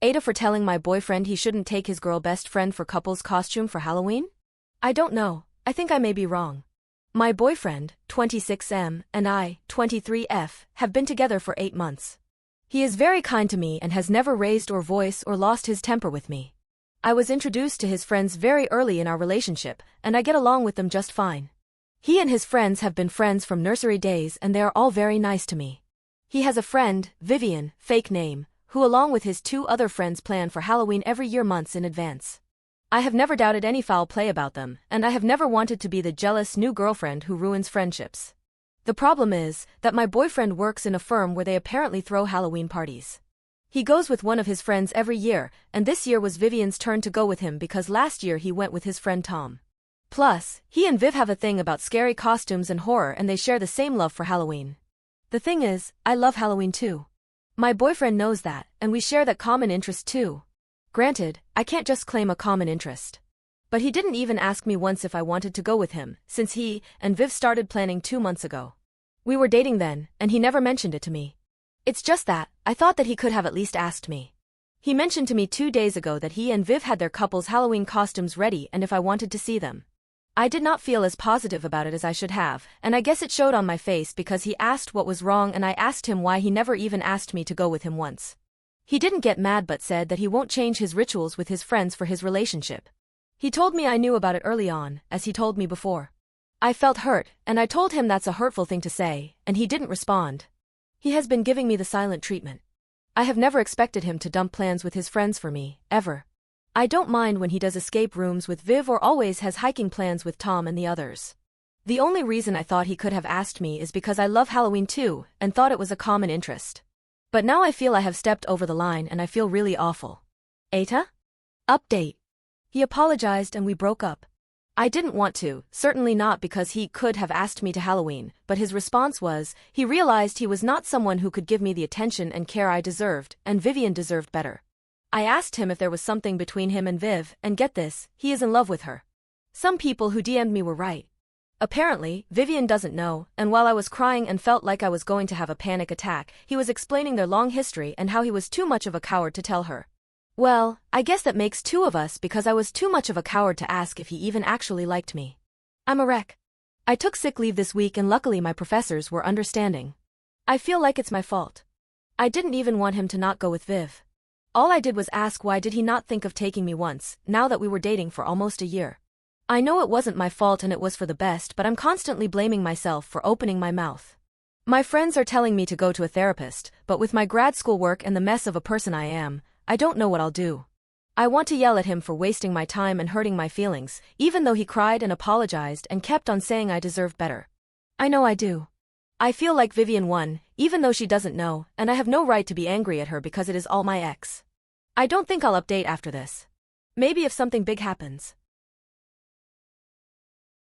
AITA for telling my boyfriend he shouldn't take his girl best friend for couple's costume for Halloween? I don't know, I think I may be wrong. My boyfriend, 26M, and I, 23F, have been together for 8 months. He is very kind to me and has never raised or voice or lost his temper with me. I was introduced to his friends very early in our relationship, and I get along with them just fine. He and his friends have been friends from nursery days and they are all very nice to me. He has a friend, Vivian, fake name, who along with his 2 other friends plan for Halloween every year months in advance. I have never doubted any foul play about them, and I have never wanted to be the jealous new girlfriend who ruins friendships. The problem is that my boyfriend works in a firm where they apparently throw Halloween parties. He goes with one of his friends every year, and this year was Vivian's turn to go with him because last year he went with his friend Tom. Plus, he and Viv have a thing about scary costumes and horror and they share the same love for Halloween. The thing is, I love Halloween too. My boyfriend knows that, and we share that common interest too. Granted, I can't just claim a common interest. But he didn't even ask me once if I wanted to go with him, since he and Viv started planning 2 months ago. We were dating then, and he never mentioned it to me. It's just that, I thought that he could have at least asked me. He mentioned to me 2 days ago that he and Viv had their couple's Halloween costumes ready and if I wanted to see them. I did not feel as positive about it as I should have, and I guess it showed on my face because he asked what was wrong and I asked him why he never even asked me to go with him once. He didn't get mad but said that he won't change his rituals with his friends for his relationship. He told me I knew about it early on, as he told me before. I felt hurt, and I told him that's a hurtful thing to say, and he didn't respond. He has been giving me the silent treatment. I have never expected him to dump plans with his friends for me, ever. I don't mind when he does escape rooms with Viv or always has hiking plans with Tom and the others. The only reason I thought he could have asked me is because I love Halloween too, and thought it was a common interest. But now I feel I have stepped over the line and I feel really awful. AITA? Update. He apologized and we broke up. I didn't want to, certainly not because he could have asked me to Halloween, but his response was, he realized he was not someone who could give me the attention and care I deserved, and Vivian deserved better. I asked him if there was something between him and Viv, and get this, he is in love with her. Some people who DM'd me were right. Apparently, Vivian doesn't know, and while I was crying and felt like I was going to have a panic attack, he was explaining their long history and how he was too much of a coward to tell her. Well, I guess that makes 2 of us because I was too much of a coward to ask if he even actually liked me. I'm a wreck. I took sick leave this week and luckily my professors were understanding. I feel like it's my fault. I didn't even want him to not go with Viv. All I did was ask why did he not think of taking me once, now that we were dating for almost a year. I know it wasn't my fault and it was for the best, but I'm constantly blaming myself for opening my mouth. My friends are telling me to go to a therapist, but with my grad school work and the mess of a person I am, I don't know what I'll do. I want to yell at him for wasting my time and hurting my feelings, even though he cried and apologized and kept on saying I deserved better. I know I do. I feel like Vivian won, even though she doesn't know, and I have no right to be angry at her because it is all my ex. I don't think I'll update after this. Maybe if something big happens.